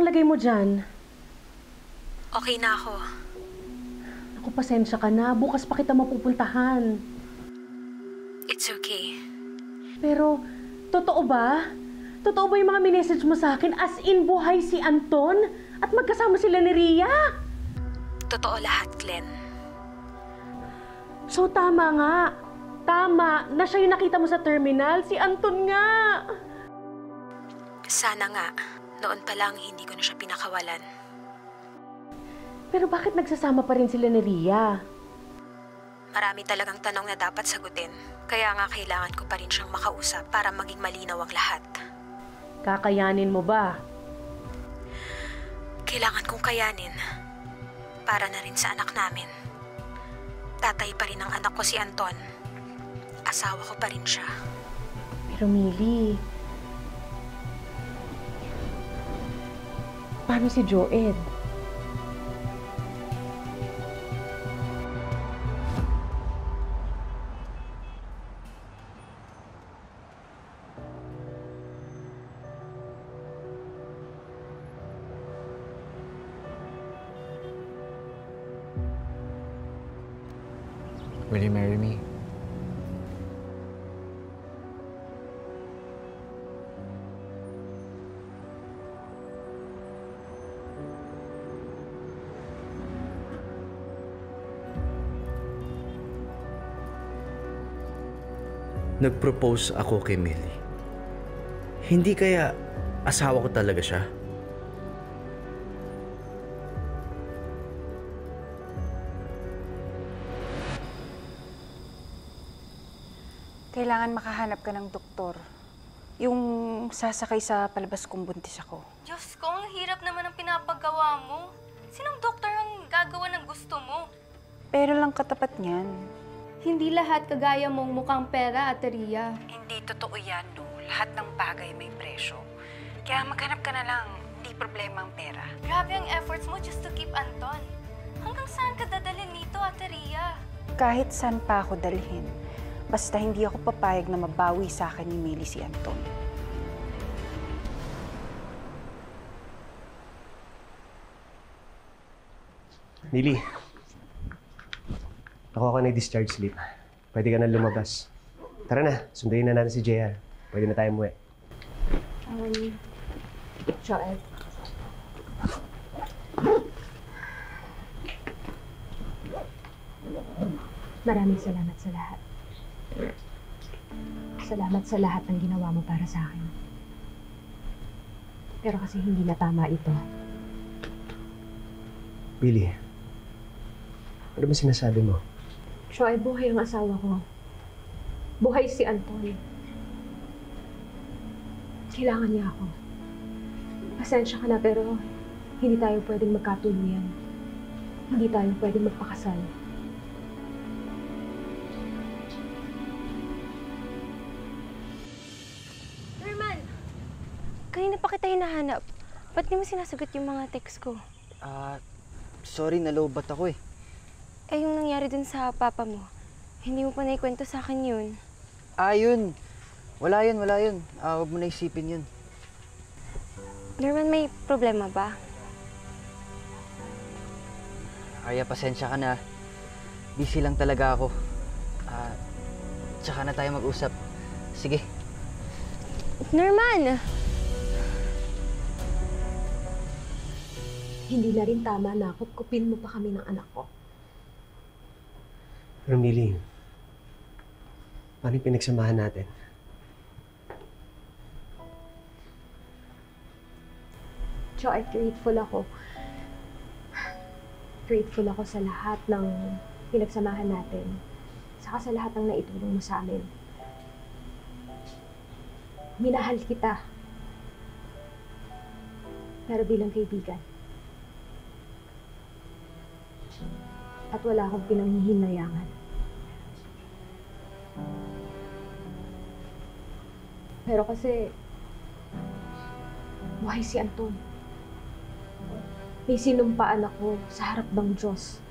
palagay mo dyan? Okay na ako. Naku, pasensya ka na. Bukas pa kita mapupuntahan. It's okay. Pero, totoo ba? Totoo ba yung mga minessage mo sa akin? As in, buhay si Anton? At magkasama sila ni Rhea? Totoo lahat, Glenn. So, tama nga. Tama na siya yung nakita mo sa terminal. Si Anton nga. Sana nga. Noon pa lang, hindi ko na siya pinakawalan. Pero bakit nagsasama pa rin sila ni Rhea? Marami talagang tanong na dapat sagutin. Kaya nga kailangan ko pa rin siyang makausap para maging malinaw ang lahat. Kakayanin mo ba? Kailangan kong kayanin. Para na rin sa anak namin. Tatay pa rin ang anak ko si Anton. Asawa ko pa rin siya. Pero Millie, paano si Joed? Will you marry me? Nag-propose ako kay Millie. Hindi kaya asawa ko talaga siya? Kailangan makahanap ka ng doktor. Yung sasakay sa palabas kung buntis ako. Diyos ko, ang hirap naman ang pinapagawa mo. Sinong doktor ang gagawa ng gusto mo? Pero lang katapat niyan. Hindi lahat kagaya mong mukhang pera, Ate Rhea. Hindi totoo yan, no. Lahat ng bagay may presyo. Kaya maghanap ka na lang. Hindi problema ang pera. Grabe ang efforts mo just to keep Anton. Hanggang saan ka dadalhin nito, Ate Rhea? Kahit saan pa ako dalhin. Basta hindi ako papayag na mabawi sa akin ni Millie si Anton. Millie, ako nag-discharge sleep. Pwede ka na lumabas. Tara na, sunduin na natin si JR. Pwede na tayo umuwi. Joed. Maraming salamat sa lahat. Salamat sa lahat ng ginawa mo para sa akin. Pero kasi hindi na tama ito. Millie, ano ba sinasabi mo? Joed, buhay ang asawa ko. Buhay si Anton. Kailangan niya ako. Pasensya ka na pero hindi tayo pwedeng magkatuluyan. Hindi tayo pwedeng magpakasal. Norman! Kanina pa kita hinahanap. Ba't di mo sinasagot yung mga text ko? Sorry, nalobat ako eh. Eh, yung nangyari dun sa papa mo, hindi mo pa naikwento sa akin yun. Yun. Wala yun. Huwag mo na isipin yun. Norman, may problema ba? Arya, pasensya ka na. Busy lang talaga ako. Tsaka na tayo mag-usap. Sige. Norman! Hindi na rin tama na kupin mo pa kami ng anak ko. Pero Millie, paano yung pinagsamahan natin? Joy, grateful ako. Grateful ako sa lahat ng pinagsamahan natin. Saka sa lahat ng naitulong mo sa amin. Minahal kita. Pero bilang kaibigan. At wala akong pinanghihinayangan. Pero kasi, buhay si Anton. May sinumpaan ako sa harap ng Diyos.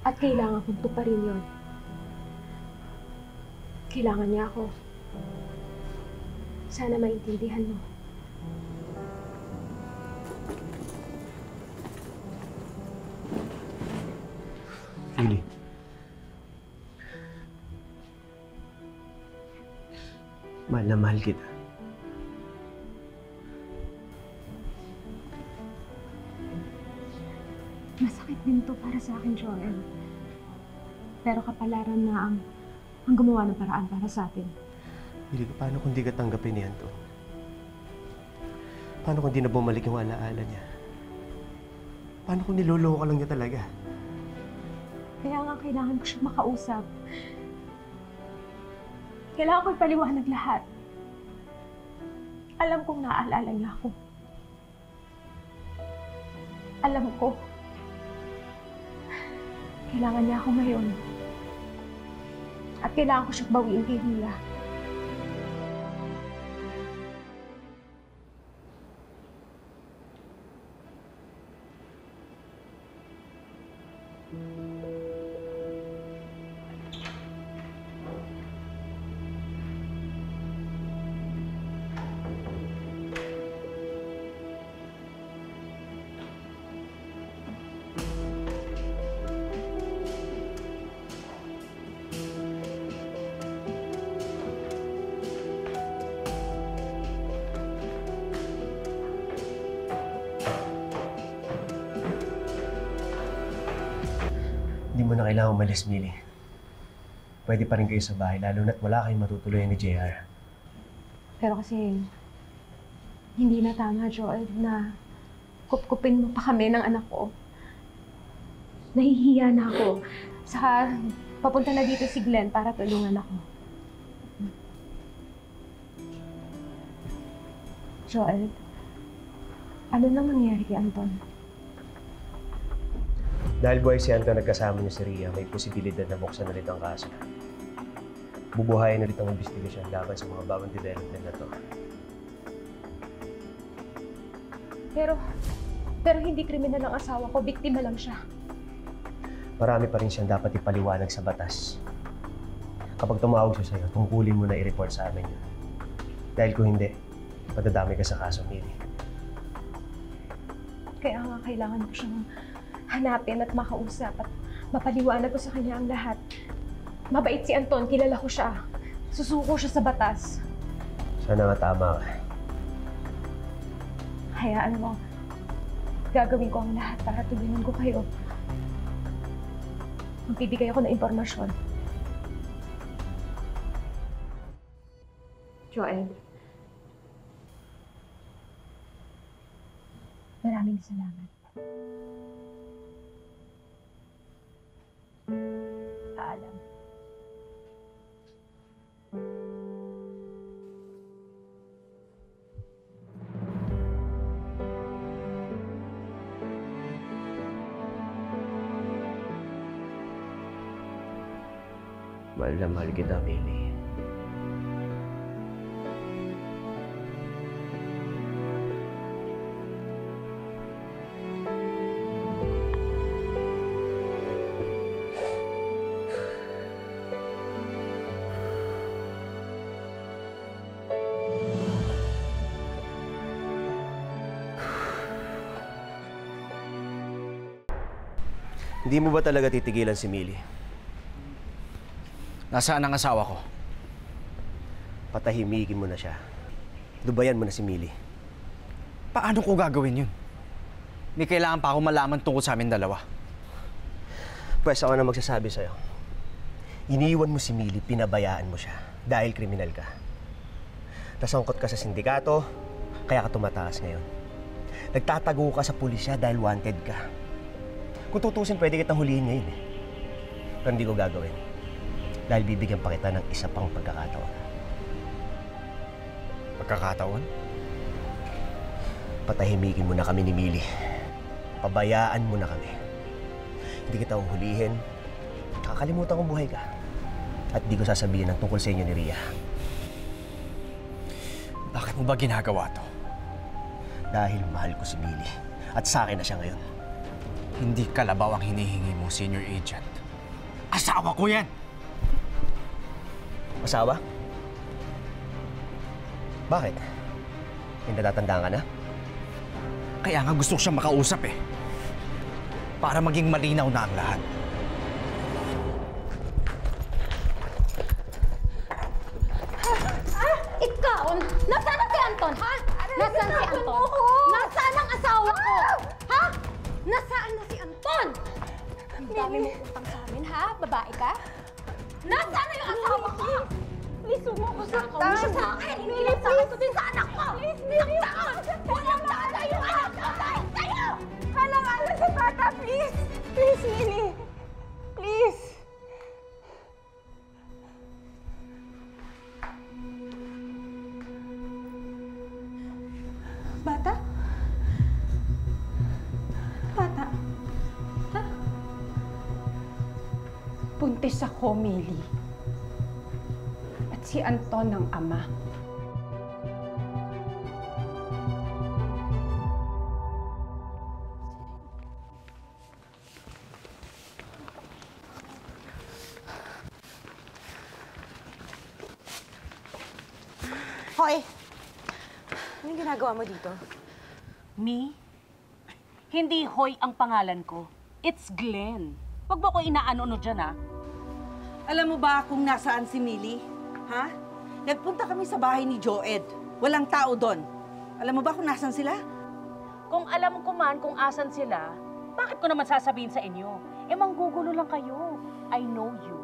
At kailangan kong tuparin yun. Kailangan niya ako. Sana maintindihan mo. Millie. Mahal na mahal kita. Masakit din to para sa akin, Joel. Pero kapalaran na ang gumawa ng paraan para sa atin. Millie, paano kung di ka tanggapin niyan to? Paano kung di na bumalik yung alaala niya? Paano kung niloloko ka lang niya talaga? Kaya nga kailangan ko siya makausap. Kailangan ko ipaliwanag lahat. Alam kong naaalala niya ako. Alam ko. Kailangan niya ako ngayon. At kailangan ko siyang bawiin kay Ria. Hindi mo na kailangan umalis, Millie. Pwede pa rin kayo sa bahay, lalo na't wala kayong matutuluyan ni JR. Pero kasi, hindi na tama, Joel, na kupkupin mo pa kami ng anak ko. Nahihiya na ako. Saka, papunta na dito si Glenn para tulungan ako. Joel, ano nang nangyari kay Anton? Dahil buhay si Anton nagkasama niya si Ria, may posibilidad na buksan na rin ang kaso. Bubuhayin na rin ang investigasyon laban sa mga bagong development na to. Pero hindi kriminal ang asawa ko, biktima lang siya. Marami pa rin siyang dapat ipaliwanag sa batas. Kapag tumawag siya sa'yo, tungkulin mo na i-report sa amin yun. Dahil kung hindi, madadami ka sa kaso, Millie. Kaya nga kailangan ko siyang hanapin at makausap at mapaliwanag ko sa kanya ang lahat. Mabait si Anton, kilala ko siya. Susuko siya sa batas. Sana nga tama ka. Hayaan mo, gagawin ko ang lahat para tulungan ko kayo. Magbibigay ako ng impormasyon. Joel, maraming salamat. Paalam. Mahal na mahal kita, Millie. Hindi mo ba talaga titigilan si Millie? Nasaan ang asawa ko? Patahimikin mo na siya. Dubayan mo na si Millie. Paano ko gagawin yun? May kailangan pa ako malaman tungkol sa amin dalawa. Pwes ako na magsasabi sa'yo. Iniiwan mo si Millie, pinabayaan mo siya. Dahil kriminal ka. Nasangkot ka sa sindikato, kaya ka tumataas ngayon. Nagtatago ka sa pulisya dahil wanted ka. Kung tutusin, pwede kitang hulihin ngayon eh. Pero hindi ko gagawin. Dahil bibigyan pa kita ng isa pang pagkakataon. Pagkakataon? Patahimikin mo na kami ni Millie. Pabayaan mo na kami. Hindi kita uhulihin. Kakalimutan kong buhay ka. At di ko sasabihin ang tungkol sa inyo ni Ria. Bakit mo ba ginagawa to? Dahil mahal ko si Millie. At sa akin na siya ngayon. Hindi kalabaw ang hinihingi mo, Senior Agent. Asawa ko yan! Asawa? Bakit? May natatandaan ka na? Kaya nga gusto ko siyang makausap eh. Para maging malinaw na ang lahat. Anton, ha? Nasaan si Anton? Nasaan ang asawa ko? Ha? Nasaan na si Anton? Ang dami mong utang sa amin, ha? Babae ka? Nasaan na yung asawa ko? Please, huwag mo ko saktan. Hindi siya sa akin. Hindi lang sa akin, kundi sa anak ko. Saktan! Walang tala yung anak ko dahil sa'yo! Halang-ala sa bata, please! Please, Millie! Please! Bata? Bata? Ha? Buntis ako, Millie. At si Anton ang ama. Hoy! Anong ginagawa mo dito? Me? Hindi Hoy ang pangalan ko. It's Glenn. Huwag mo ko inaano-ano dyan, ha? Alam mo ba kung nasaan si Millie? Ha? Nagpunta kami sa bahay ni Joed. Walang tao doon. Alam mo ba kung nasaan sila? Kung alam ko man kung asan sila, bakit ko naman sasabihin sa inyo? Eh, manggugulo lang kayo. I know you.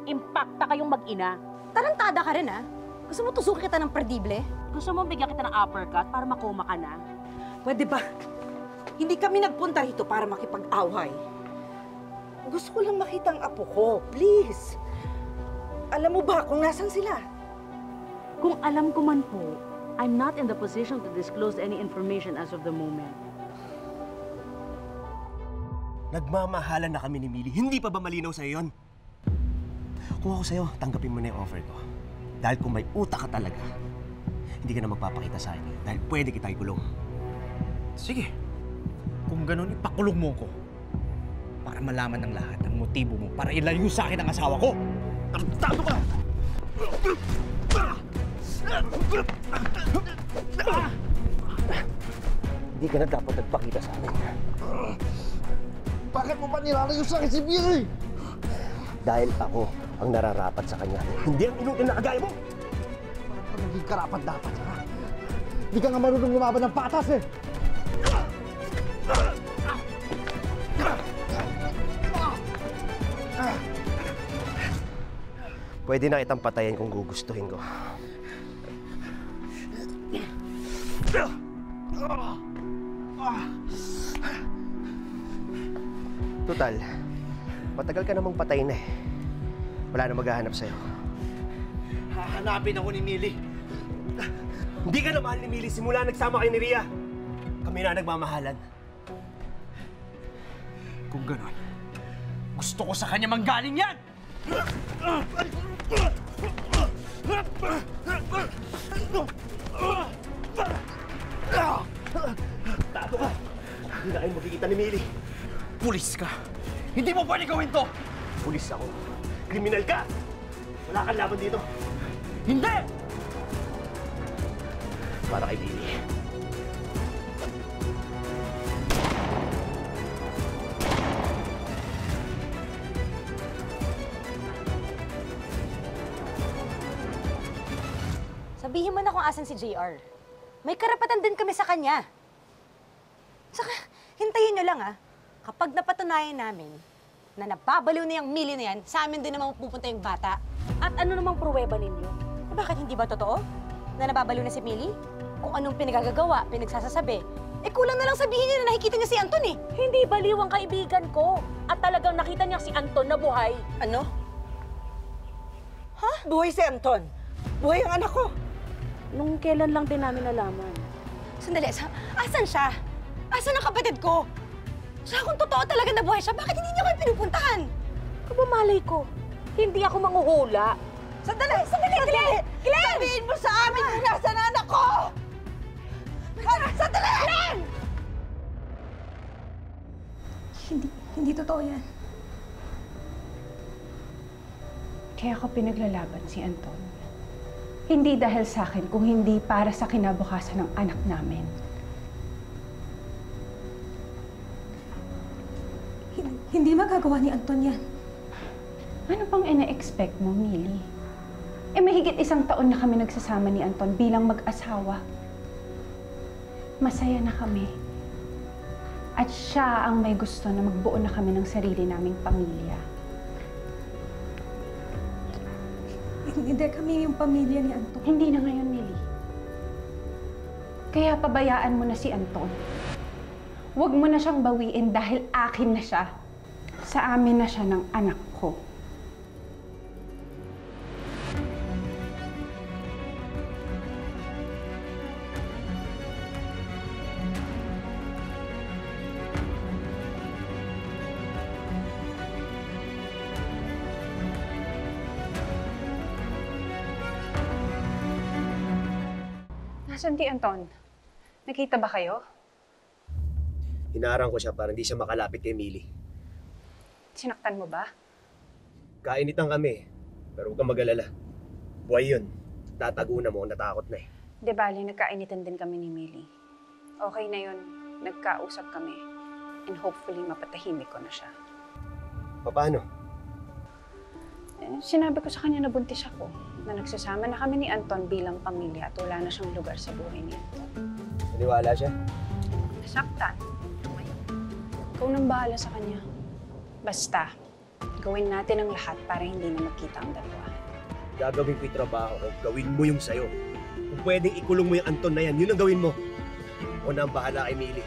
Impacta kayong mag-ina. Tarantada ka rin, ha? Gusto mo tusukin kita ng perdible? Gusto mo bigyan kita ng uppercut para makoma ka na? Pwede ba? Hindi kami nagpunta rito para makipag-away. Gusto ko lang makita ang apo ko. Please. Alam mo ba kung nasan sila? Kung alam ko man po, I'm not in the position to disclose any information as of the moment. Nagmamahalan na kami ni Millie. Hindi pa ba malinaw sa'yo yun? Kung ako sa'yo, tanggapin mo na yung offer ko. Dahil kung may utak ka talaga, hindi ka na magpapakita sa akin dahil pwede kita ikulong. Sige. Kung ganun, ipakulong mo ko. Para malaman ng lahat ang motibo mo para ilayo sa akin ang asawa ko. Tarantado ka! Hindi ka na dapat nagpakita sa akin. Bakit mo pa nilalayo sa akin si Millie? Dahil ako ang nararapat sa kanya. Hindi ang inutil na kagaya mo! Ang naging karapat-dapat, ha? Hindi ka nga marunong lumaban ng patas, eh! Pwede na kitang patayin kung gugustuhin ko. Total, matagal ka namang patay na eh. Wala na maghahanap sa'yo. Hahanapin ako ni Millie. Hindi ka na mahal ni Millie simula nagsama kayo ni Rhea. Kami na nagmamahalan. Kung ganon, gusto ko sa kanya manggaling yan! Tato ka! Hindi na kayo magkikita ni Millie. Pulis ka! Hindi mo pwede gawin to! Pulis ako. Kriminal ka! Wala kang laban dito. Hindi! Para kay Millie. Sabihin mo na kung asan si JR. May karapatan din kami sa kanya. Saka, hintayin nyo lang, ha? Kapag napatunayan namin na nababaliw na yung Millie na yan, sa amin din naman pupunta yung bata. At ano namang pruweba ninyo? Bakit hindi ba totoo? Na nababaliw na si Millie? Kung anong pinagagagawa, pinagsasasabi. Eh kulang na lang sabihin niya na nakikita niya si Anton eh. Hindi baliw ang kaibigan ko. At talagang nakita niya si Anton na buhay. Ano? Ha? Buhay si Anton. Buhay ang anak ko. Nung kailan lang din namin nalaman. Sandali, asan siya? Asan ang kapatid ko? Sa kung totoo talaga na buhay siya, bakit hindi niya kayo pinupuntahan? Kabamalay ko. Hindi ako manghuhula. Sandali! Glenn! Sabihin mo sa amin kung nasa na anak ko! Sandali! Glenn! Hindi totoo yan. Kaya ako pinaglalaban si Anton. Hindi dahil sa akin, kung hindi para sa kinabukasan ng anak namin. Hindi magagawa ni Anton yan. Ano pang ina-expect mo, Millie? Eh, mahigit 1 taon na kami nagsasama ni Anton bilang mag-asawa. Masaya na kami. At siya ang may gusto na magbuo na kami ng sarili naming pamilya. Hindi kami yung pamilya ni Anton. Hindi na ngayon, Millie. Kaya pabayaan mo na si Anton. Huwag mo na siyang bawiin dahil akin na siya. Sa amin na siya ng anak ko. Nasaan si Anton? Nakita ba kayo? Hinarang ko siya para hindi siya makalapit kay Millie. Sinaktan mo ba? Kainitan kami, pero huwag kang mag-alala. Buhay yun. Tatago na mo, natakot na eh. Di bali, nagkainitan din kami ni Millie. Okay na yun. Nagkausap kami. And hopefully, mapatahimik ko na siya. Paano? Sinabi ko sa kanya na buntis ako. Na nagsasama na kami ni Anton bilang pamilya at wala na siyang lugar sa buhay ni Anton. Naniwala siya? Nasaktan. Ikaw nang bahala sa kanya. Basta, gawin natin ang lahat para hindi na magkita ang dalawa. Gagawin ko yung trabaho ko, gawin mo yung sayo. Kung pwedeng ikulong mo yung Anton na yan, yun ang gawin mo. Ako na ang bahala kay Millie.